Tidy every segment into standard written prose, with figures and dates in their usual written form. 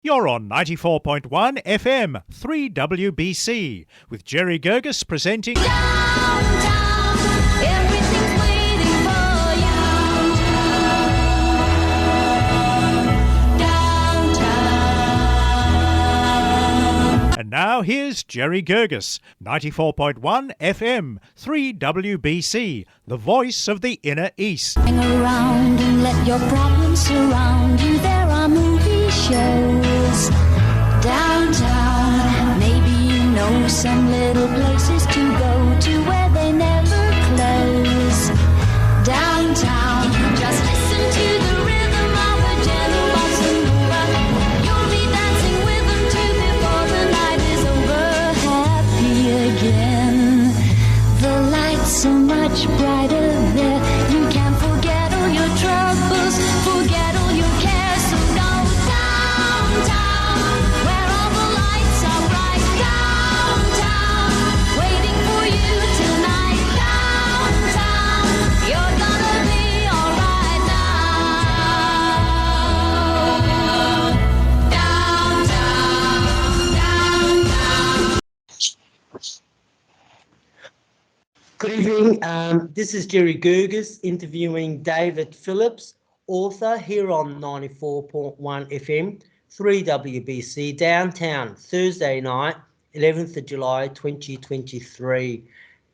You're on 94.1 FM, 3WBC, with Jerry Guirguis presenting... Downtown, everything's waiting for you. Downtown. And now here's Jerry Guirguis, 94.1 FM, 3WBC, the voice of the Inner East. Hang around and let your problems surround you. There are movie shows downtown. Maybe you know some little places to go to where they never close. Downtown, just listen to the rhythm of a gentle bossa nova. You'll be dancing with them too before the night is over. Happy again. The lights so much brighter there. You can forget all your troubles, forget all your cares. So go downtown, where all the lights are bright. Downtown, waiting for you tonight. Downtown, you're gonna be alright now. Downtown. Good evening. This is Jerry Guirguis interviewing David Phillips, author, here on 94.1 FM, 3WBC, downtown, Thursday night, 11th of July 2023.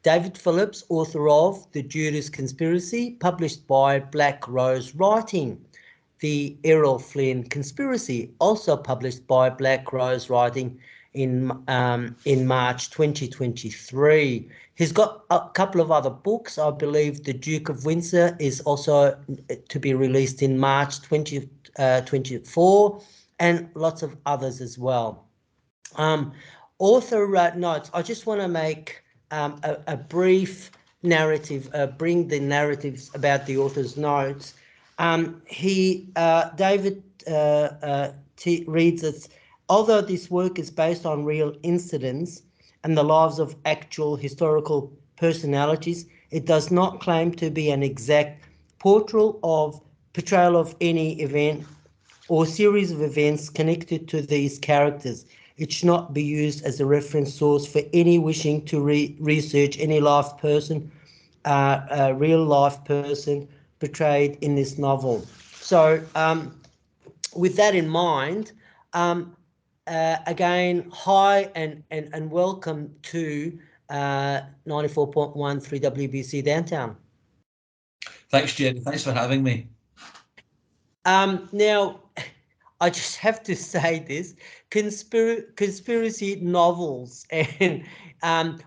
David Phillips, author of The Judas Conspiracy, published by Black Rose Writing. The Errol Flynn Conspiracy, also published by Black Rose Writing in March 2023. He's got a couple of other books. I believe The Duke of Windsor is also to be released in March 2024, and lots of others as well. Author notes. I just want to make a brief narrative, bring the narratives about the author's notes. David reads it. Although this work is based on real incidents and the lives of actual historical personalities, it does not claim to be an exact portrayal of any event or series of events connected to these characters. It should not be used as a reference source for any wishing to research any real life person portrayed in this novel. So with that in mind, again, hi and welcome to 94.1 3WBC Downtown. Thanks, Jerry. Thanks for having me. Now, I just have to say this, conspiracy novels and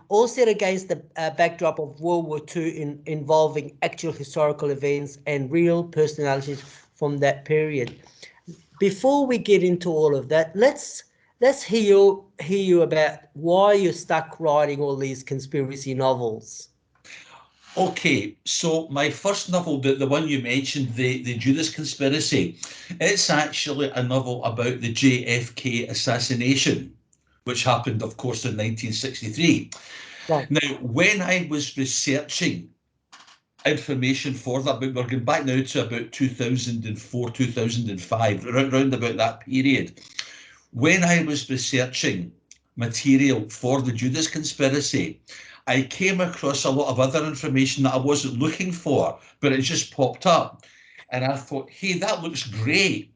all set against the backdrop of World War II involving actual historical events and real personalities from that period. Before we get into all of that, let's hear you about why you're stuck writing all these conspiracy novels. Okay, so my first novel, the one you mentioned, the Judas Conspiracy, it's actually a novel about the JFK assassination, which happened, of course, in 1963. Right. Now, when I was researching information for that book, we're going back now to about 2004, 2005, around about that period. When I was researching material for the Judas Conspiracy, I came across a lot of other information that I wasn't looking for, but it just popped up. And I thought, hey, that looks great.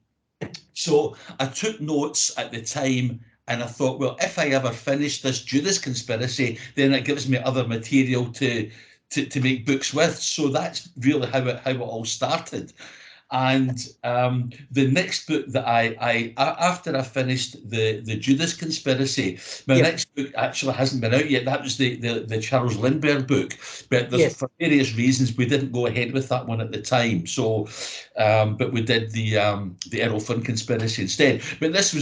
So I took notes at the time, and I thought, well, if I ever finish this Judas Conspiracy, then it gives me other material to make books with. So that's really how it all started. And the next book that I after I finished the Judas Conspiracy, my next book actually hasn't been out yet. That was the Charles Lindbergh book, but for various reasons we didn't go ahead with that one at the time. So, but we did the Errol Flynn Conspiracy instead. But this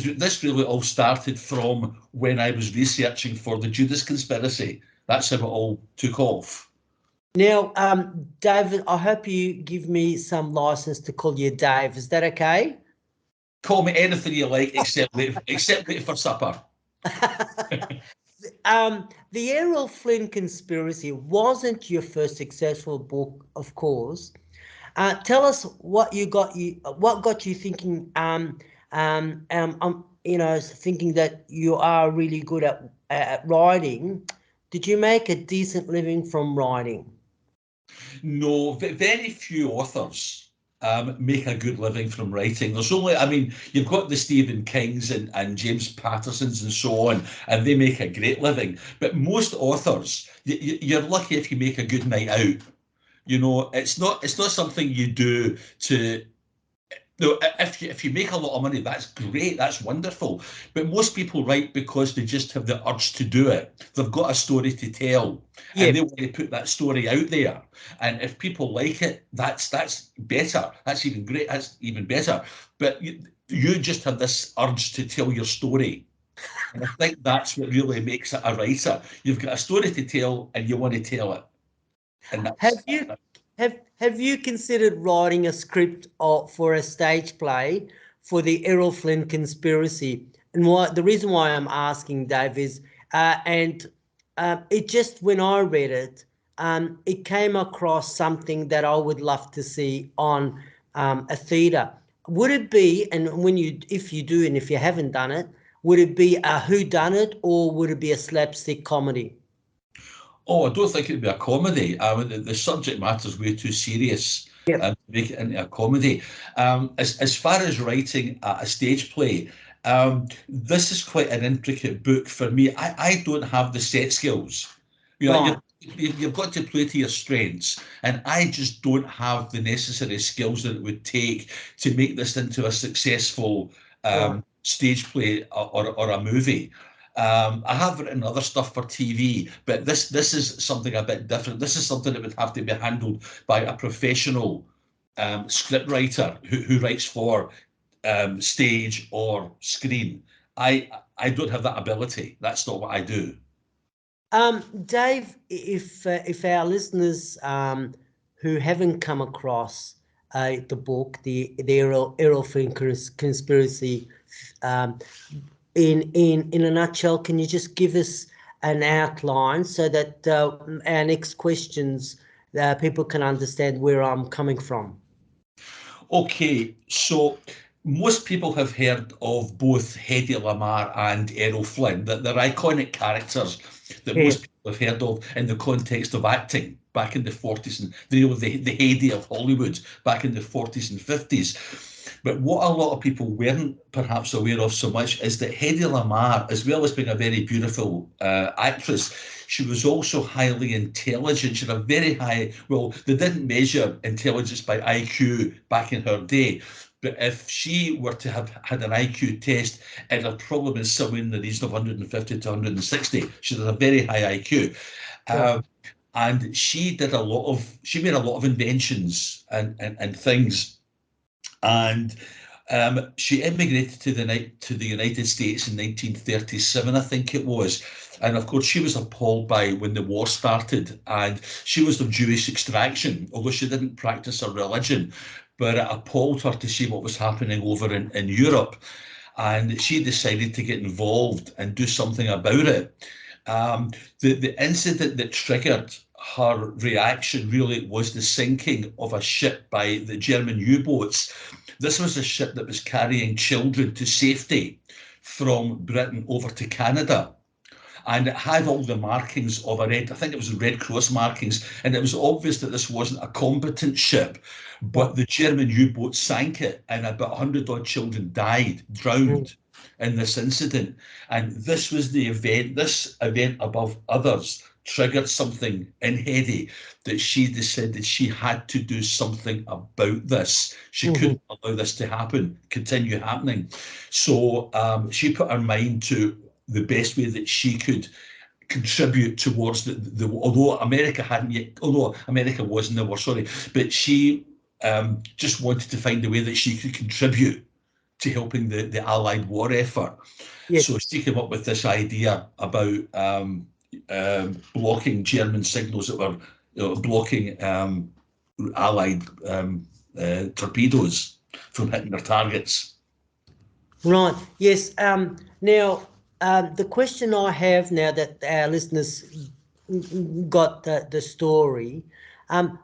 really all started from when I was researching for the Judas Conspiracy. That's how it all took off. Now, David, I hope you give me some license to call you Dave. Is that okay? Call me anything you like, except wait for supper. The Errol Flynn Conspiracy wasn't your first successful book, of course. Tell us what got you thinking thinking that you are really good at writing, did you make a decent living from writing? No, very few authors make a good living from writing. There's only, I mean, you've got the Stephen Kings and James Pattersons and so on, and they make a great living. But most authors, you're lucky if you make a good night out. It's not something you do to. No, if you make a lot of money, that's great, that's wonderful. But most people write because they just have the urge to do it. They've got a story to tell, Yeah. and they want to put that story out there. And if people like it, that's better. That's even great. That's even better. But you just have this urge to tell your story. And I think that's what really makes it a writer. You've got a story to tell, and you want to tell it. And Have you considered writing a script for a stage play for the Errol Flynn Conspiracy? And the reason why I'm asking, Dave, is it just, when I read it, it came across something that I would love to see on a theatre. Would it be, and if you do, and if you haven't done it, would it be a whodunit or would it be a slapstick comedy? Oh, I don't think it'd be a comedy. I mean, the subject matter is way too serious to make it into a comedy. As far as writing a stage play, this is quite an intricate book for me. I don't have the set skills. Right. You've got to play to your strengths, and I just don't have the necessary skills that it would take to make this into a successful stage play or a movie. I have written other stuff for TV, but this is something a bit different. This is something that would have to be handled by a professional script writer who writes for stage or screen. I don't have that ability. That's not what I do. Dave, if our listeners who haven't come across the book, the Errol Flynn Conspiracy, in a nutshell, can you just give us an outline so that our next questions people can understand where I'm coming from? Okay, so most people have heard of both Hedy Lamarr and Errol Flynn, that they're iconic characters that most people have heard of in the context of acting back in the 40s and the heyday of Hollywood back in the 40s and 50s. But what a lot of people weren't perhaps aware of so much is that Hedy Lamarr, as well as being a very beautiful actress, she was also highly intelligent. She had a very high, well, they didn't measure intelligence by IQ back in her day, but if she were to have had an IQ test, it would have probably been somewhere in the region of 150 to 160. She had a very high IQ. And she made a lot of inventions and things. And she immigrated to the United States in 1937, I think it was. And of course, she was appalled by when the war started, and she was of Jewish extraction, although she didn't practice her religion. But it appalled her to see what was happening over in Europe. And she decided to get involved and do something about it. The incident that triggered her reaction really was the sinking of a ship by the German U-boats. This was a ship that was carrying children to safety from Britain over to Canada. And it had all the markings of I think it was Red Cross markings, and it was obvious that this wasn't a competent ship, but the German U-boat sank it, and about 100 odd children drowned in this incident. And this was this event above others triggered something in Hedy that she decided she had to do something about this. She couldn't allow this to continue happening. So she put her mind to the best way that she could contribute towards although America was in the war, but she just wanted to find a way that she could contribute to helping the Allied war effort. Yes. So she came up with this idea about blocking German signals that were blocking Allied torpedoes from hitting their targets. Right. Yes. Now, the question I have now that our listeners got the story, Hedy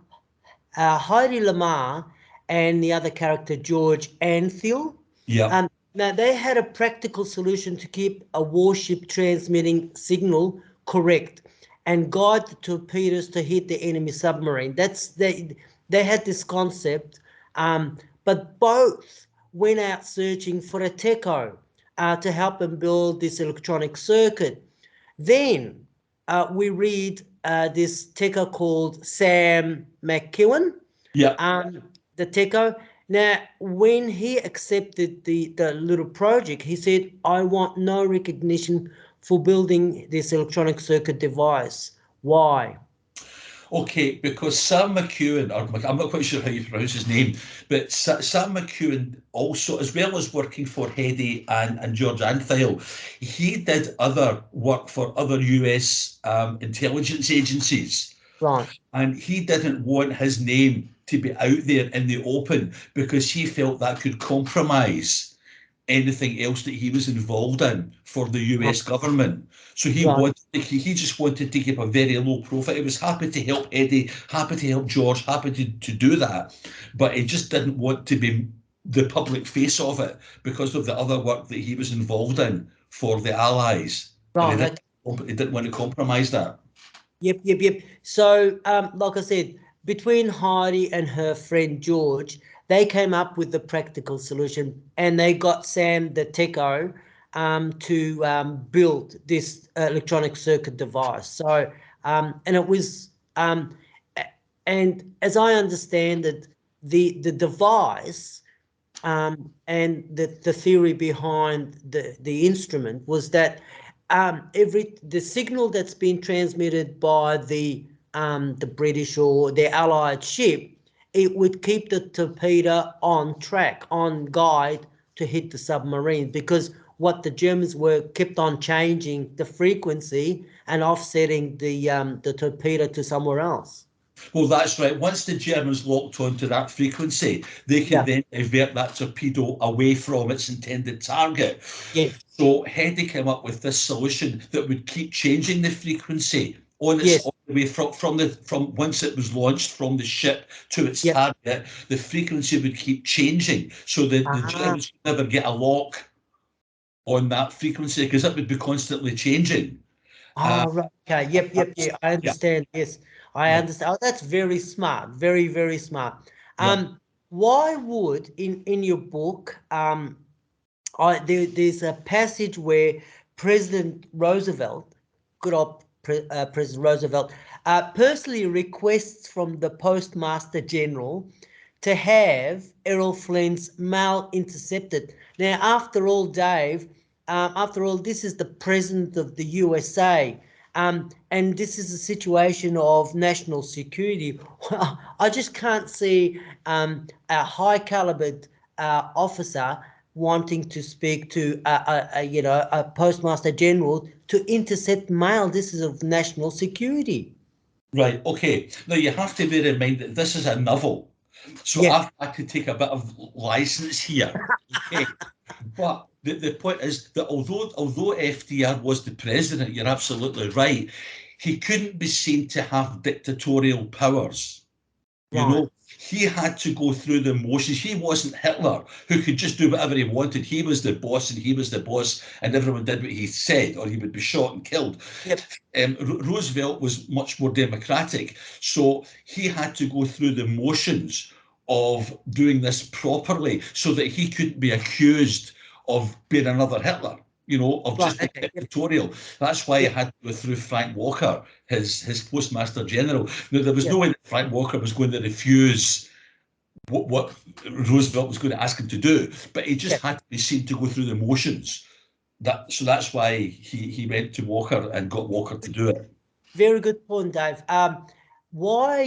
Lamarr and the other character, George Antheil. Yeah. Now, they had a practical solution to keep a warship transmitting signal correct and guide the torpedoes to hit the enemy submarine. They had this concept, but both went out searching for a techo to help them build this electronic circuit. Then we read this techo called Sam McEwen. Yeah. The techo. Now, when he accepted the little project, he said, I want no recognition for building this electronic circuit device. Why? Okay, because Sam McEwen, or I'm not quite sure how you pronounce his name, but Sam McEwen also, as well as working for Hedy and George Antheil, he did other work for other US intelligence agencies. Right. And he didn't want his name to be out there in the open because he felt that could compromise anything else that he was involved in for the US government. So he just wanted to keep a very low profile. He was happy to help Eddie, happy to help George, happy to do that, but he just didn't want to be the public face of it because of the other work that he was involved in for the Allies. And Right. he didn't want to compromise that. Yep. So, like I said, between Heidi and her friend George, they came up with the practical solution, and they got Sam the techo to build this electronic circuit device. So, and it was, and as I understand it, the device and the theory behind the instrument was that the signal that's been transmitted by the British or the Allied ship, it would keep the torpedo on track, on guide to hit the submarine, because what the Germans were kept on changing the frequency and offsetting the torpedo to somewhere else. Well, that's right. Once the Germans locked onto that frequency, they could then divert that torpedo away from its intended target. Yes. So Hedy came up with this solution that would keep changing the frequency on its way from once it was launched from the ship to its target. The frequency would keep changing, so the Germans would never get a lock on that frequency because it would be constantly changing. Right. Okay. Yep. I understand. Yes, I understand. Oh, that's very smart. Very, very smart. Why would in your book, there's a passage where President Roosevelt, good old President Roosevelt, personally requests from the Postmaster General to have Errol Flynn's mail intercepted. Now, after all, Dave, this is the President of the USA. And this is a situation of national security. I just can't see a high-calibered officer wanting to speak to a Postmaster General to intercept mail. This is of national security. Right. Okay. Now you have to bear in mind that this is a novel, so I've had to take a bit of license here. Okay. But the point is that although FDR was the president, you're absolutely right, he couldn't be seen to have dictatorial powers. You know, he had to go through the motions. He wasn't Hitler, who could just do whatever he wanted. He was the boss, and everyone did what he said, or he would be shot and killed. Roosevelt was much more democratic, so he had to go through the motions of doing this properly so that he couldn't be accused of being another Hitler, of just dictatorial. That's why he had to go through Frank Walker, his Postmaster General. Now, there was no way that Frank Walker was going to refuse what Roosevelt was going to ask him to do, but he just had to be seen to go through the motions. So that's why he went to Walker and got Walker to do it. Very good point, Dave. Why,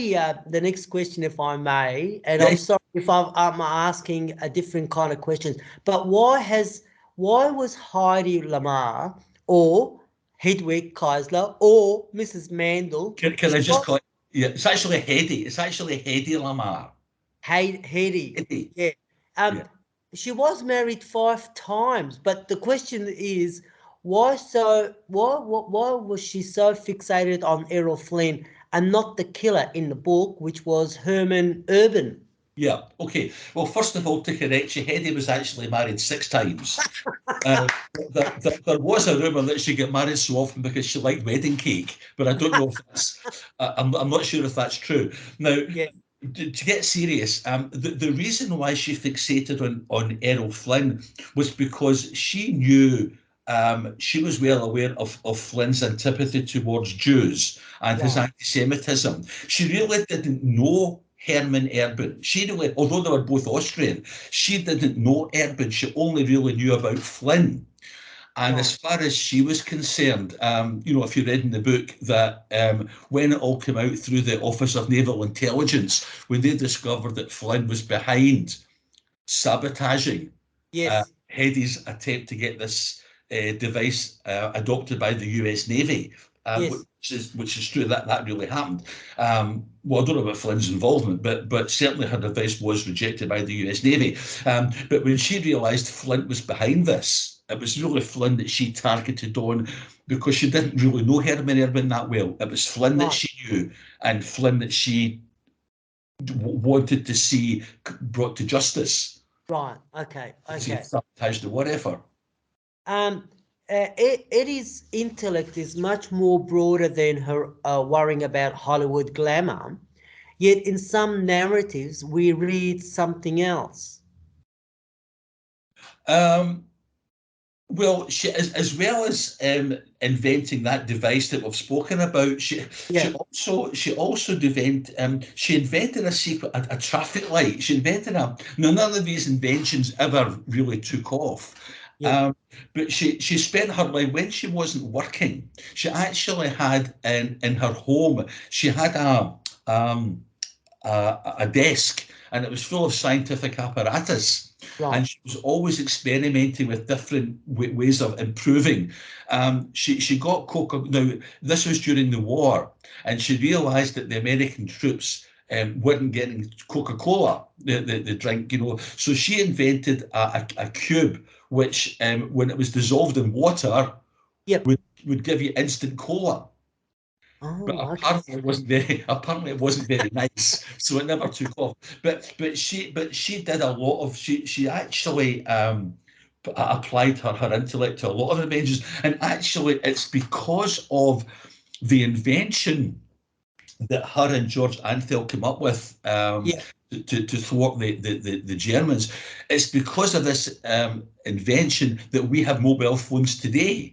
the next question, if I may, and I'm sorry if I'm asking a different kind of question, but why was Heidi Lamar or Hedwig Keisler or Mrs. Mandel? Can I just call it? Yeah, it's actually Hedy. It's actually Hedy Lamar. Hedy. Yeah. She was married 5 times, but the question is, why was she so fixated on Errol Flynn and not the killer in the book, which was Herman Urban? Yeah, okay. Well, first of all, to correct you, Hedy was actually married 6 times. Uh, there was a rumour that she got married so often because she liked wedding cake, but I don't know if that's, I'm not sure if that's true. Now, Yeah. to get serious, the reason why she fixated on Errol Flynn was because she knew, she was well aware of Flynn's antipathy towards Jews and his Right. anti-Semitism. She really didn't know Herman Erben. She really, although they were both Austrian, she didn't know Erben. She only really knew about Flynn. And as Right. far as she was concerned, if you read in the book that when it all came out through the Office of Naval Intelligence, when they discovered that Flynn was behind sabotaging Yes. Hedy's attempt to get this device adopted by the US Navy, Yes. which is true, that really happened. Well, I don't know about Flynn's involvement, but certainly her device was rejected by the US Navy. But when she realised Flint was behind this, it was really Flynn that she targeted on because she didn't really know Herman Erwin that well. It was Flynn that Right. she knew, and Flynn that she wanted to see brought to justice. Right. Okay. Because he Okay. sabotaged or whatever. Eddie's intellect is much more broader than her worrying about Hollywood glamour. Yet in some narratives, we read something else. Um, Well, she, as well as inventing that device that we've spoken about, Yeah. she also she invented a traffic light. She invented none of these inventions ever really took off. Yeah. But she spent her life when she wasn't working. She actually had in her home. She had a desk, and it was full of scientific apparatus. Right. And she was always experimenting with different ways of improving. She got Coca. Now this was during the war, and she realised that the American troops weren't getting Coca-Cola, the drink, So she invented a cube which, when it was dissolved in water, Yep. would give you instant cola. But Oh, okay. apparently it wasn't very nice, so it never took off. But she did a lot of she actually applied her intellect to a lot of inventions, and actually it's because of the invention that her and George Antheil came up with, Yeah. to thwart the Germans. It's because of this invention that we have mobile phones today.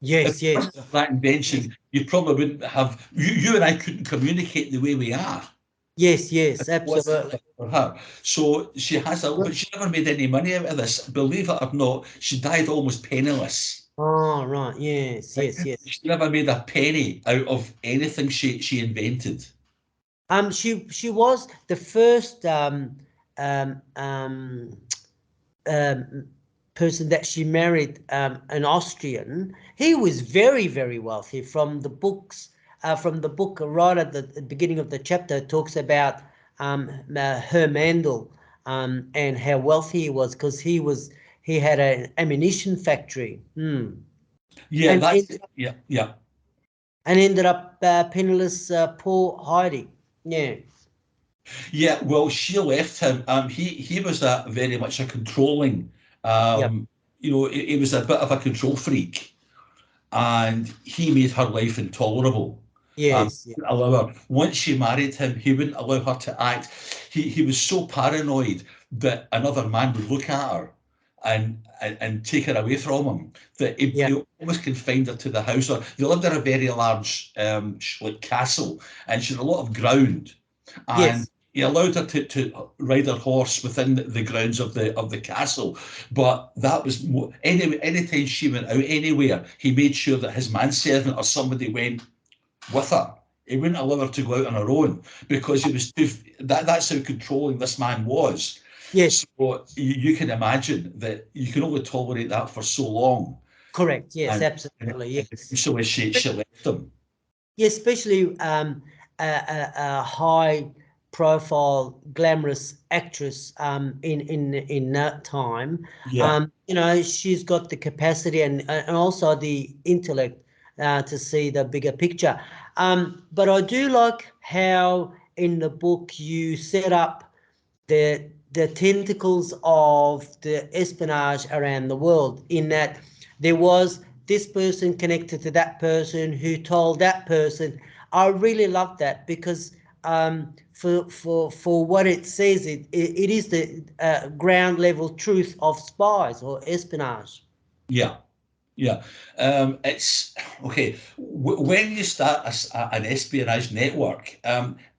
If Yes. it Yes. wasn't for that invention, you probably wouldn't have, you and I couldn't communicate the way we are. Yes. If Yes. it wasn't Absolutely. for her. So she has but she never made any money out of this. Believe it or not, she died almost penniless. Oh, right. Yes. Yes. Yes. She never made a penny out of anything she invented. She was the first um, um, um, person that she married, an Austrian. He was very, very wealthy. From the book right at the beginning of the chapter, it talks about Herr Mandel, and how wealthy he was because he had an ammunition factory. Yeah, And that's it. Yeah, yeah. ended up penniless, poor Heidi. Yeah. Yeah, well, she left him. He was a very much a controlling, Yep. he was a bit of a control freak, and he made her life intolerable. Yes. Yeah. Allow her. Once she married him, he wouldn't allow her to act. He was so paranoid that another man would look at her and take her away from him that Yeah. he almost confined her to the house. Or they lived in a very large like castle, and she had a lot of ground, and Yes. he allowed her to ride her horse within the grounds of the castle. But that was anytime she went out anywhere, he made sure that his manservant or somebody went with her. He wouldn't allow her to go out on her own because he was that's how controlling this man was. Yes. So you can imagine that you can only tolerate that for so long. Correct. Yes. And Absolutely. Yes. so she left him. Yeah, especially a high-profile, glamorous actress in that time. Yeah. She's got the capacity and also the intellect to see the bigger picture. But I do like how in the book you set up the tentacles of the espionage around the world, in that there was this person connected to that person who told that person. I really love that, because for what it says, it is the ground level truth of spies or espionage. Yeah. Yeah, it's okay. When you start an espionage network,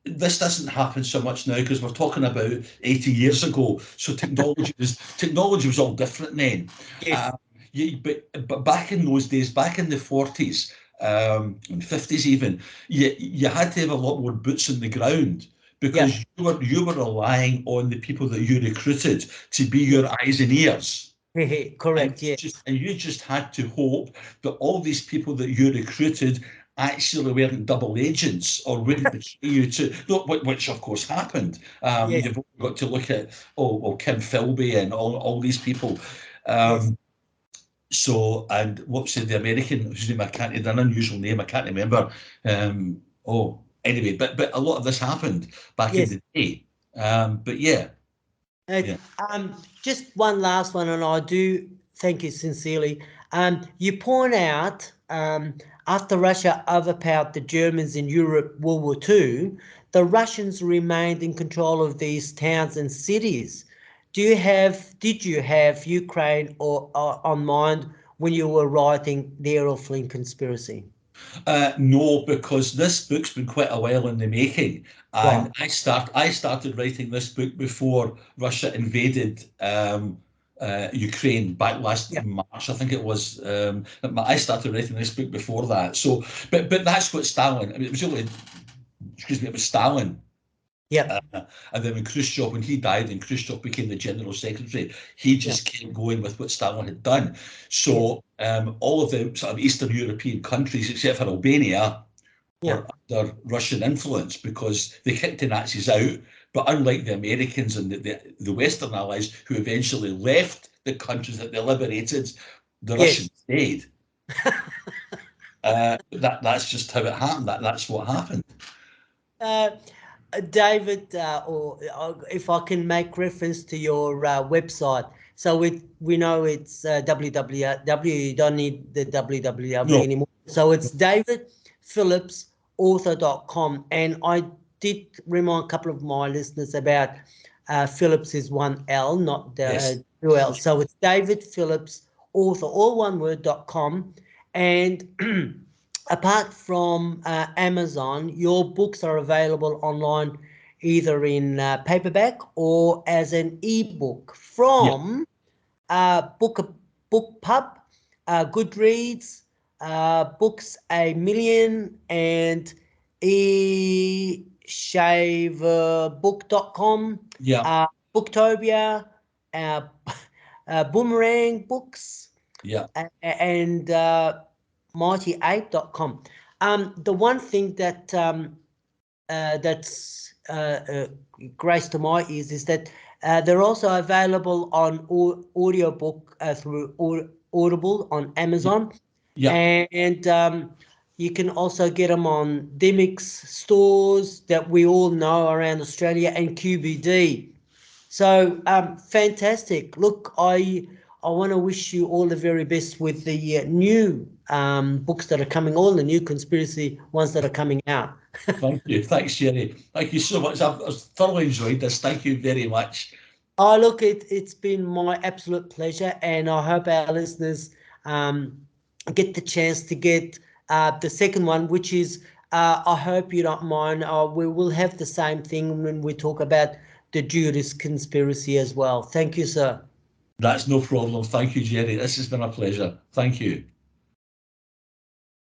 this doesn't happen so much now because we're talking about 80 years ago. So technology was all different then. Yes. But back in those days, back in the 40s, and 50s even, you had to have a lot more boots on the ground, because you were relying on the people that you recruited to be your eyes and ears. Correct. Yeah. And you just had to hope that all these people that you recruited actually weren't double agents or wouldn't betray you to, which of course happened. Yes. You've got to look at Kim Philby and all these people. Yes. So, and what's the American, whose name I can't, an unusual name, I can't remember. Anyway, but a lot of this happened back in the day. But yeah. Just one last one, and I do thank you sincerely. You point out, after Russia overpowered the Germans in Europe, World War II, the Russians remained in control of these towns and cities. Did you have Ukraine or on mind when you were writing the Errol Flynn Conspiracy? No, because this book's been quite a while in the making, and I started writing this book before Russia invaded Ukraine back last March, I think it was. I started writing this book before that. So, but that's what Stalin. I mean, it was only, it was Stalin. Yeah. And then when he died and Khrushchev became the general secretary, he just kept going with what Stalin had done. So all of the sort of Eastern European countries, except for Albania, were under Russian influence because they kicked the Nazis out. But unlike the Americans and the Western allies who eventually left the countries that they liberated, the Russians stayed. That's just how it happened. That's what happened. David, or if I can make reference to your website, so we know it's www. You don't need the www anymore. So it's davidphillipsauthor.com, and I did remind a couple of my listeners about Phillips is one L, not two L. So it's David Phillips author, all one word.com, and apart from Amazon, your books are available online either in paperback or as an ebook from BookPub, Goodreads, Books A Million, and eshaverbook.com, Booktopia, Boomerang Books, and mightyape.com. The one thing that that's graced to my ears is that they're also available on audiobook through Audible on Amazon. And you can also get them on Demix stores that we all know around Australia and QBD. So fantastic. Look, I want to wish you all the very best with the new books that are coming, all the new conspiracy ones that are coming out. Thank you. Thanks, Jerry. Thank you so much. I've thoroughly enjoyed this. Thank you very much. Oh, look, it's been my absolute pleasure, and I hope our listeners get the chance to get the second one, which is, I hope you don't mind, we will have the same thing when we talk about the Judas conspiracy as well. Thank you, sir. That's no problem. Thank you, Jerry. This has been a pleasure. Thank you.